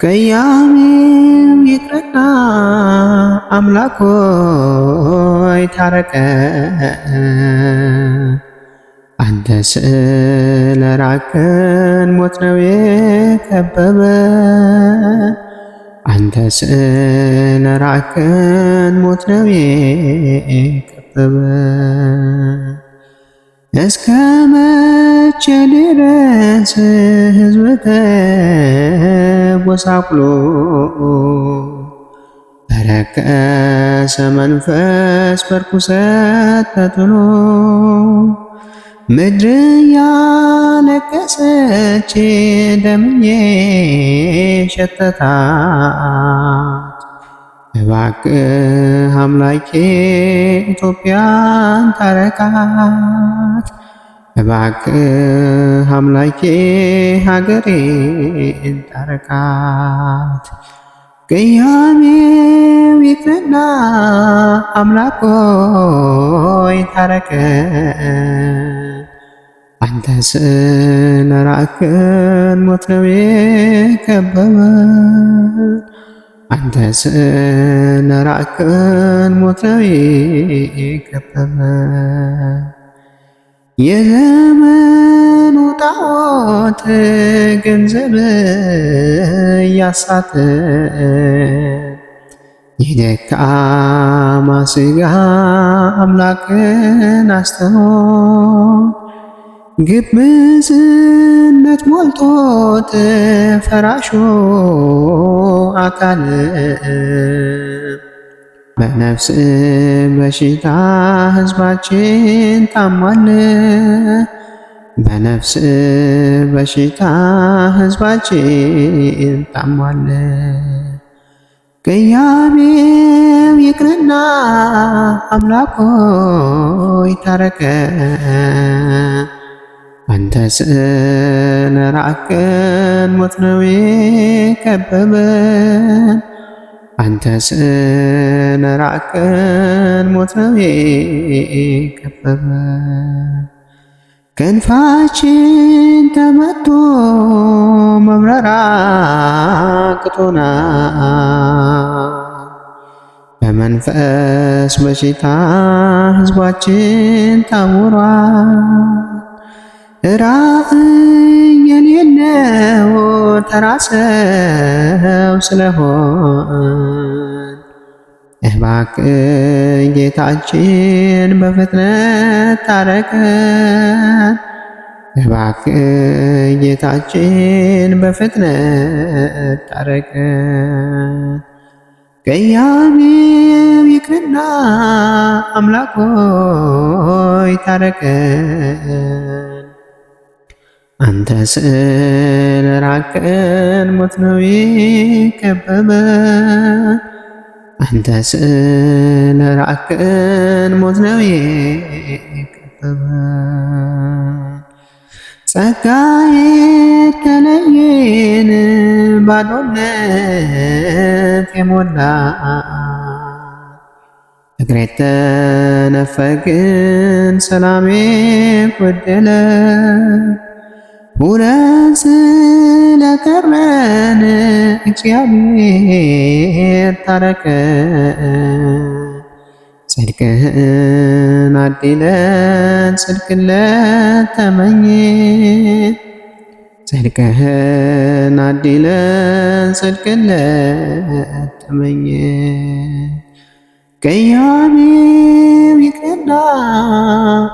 ከያሜው ይቅርና አምላክ ሆይ ታረቀን። አንተ ስለራቅን ሞት ነው የከበበን። አንተ ስለራቅን ሞት ነው የከበበን። እስከ መቼ ድረስ ሕዝብ ተጎሳቁሎ በረከሰ መንፈስ በርኩሰት ተጥሎ ምድር ያለቀሰች ደምዬ ሸተታት። እባክህ አምላኬ ኢትዮጵያን ታረቃት። እባክህ አምላኬ ሀገሬን ታረቃት። ቅያሜው ይቅርና አምላክ ሆይ ታረቀን። አንተ ስለራቅን ሞት ነው የከበበን። አንተ ስለራቅን ሞት ነው የከበበን። የዘመኑ ጣዖት ገንዘብ እያሳተን የደካማ ሥጋ አምላክን አስተውን ግብዝነት ሞልቶት ፈራሾ አካል በነፍስ በሽታ ሕዝባችን ታሟል። በነፍስ በሽታ ሕዝባችን ታሟል። ቅያሜው ይቅርና አምላክ ሆይ ታረቀን። አንተ ስለራቅን ሞት ነው የከበበን። አንተ ስለራቅን ሞት ነው የከበበን። ክንፋችን ተመቶ መብረር አቅቶናል። በመንፈስ በሽታ ሕዝባችን ታውሯል። ራእይ የሌለው ተራ ሰው ስለሆን እባክህ ጌታችን በፍጥነት ታረቀን። እባክህ ጌታችን በፍጥነት ታረቀን። ቅያሜው ይቅርና አምላክ ሆይ ታረቀን። አንተ ስለራቅን ሞት ነው የከበበን። አንተ ስለራቅን ሞት ነው የከበበን። ጸጋ የተለየን ባዶነት የሞላ ፍቅር የተነፈግን ሰላም የጎደለ ሁነን ስለቀረን እግዚአብሔር ታረቀን። ጽድቅህን አድለን ጽድቅን ለተመኘን። ጽድቅህን አድለን ጽድቅን ለተመኘን። ቅያሜው ይቅርና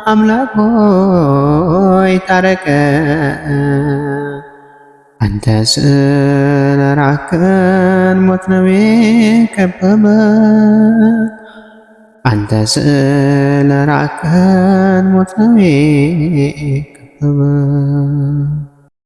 አምላክ ሆይ ታረቀን። አንተ ስለራቅን ሞት ነው የከበበን። አንተ ስለራቅን ሞት ነው የከበበን።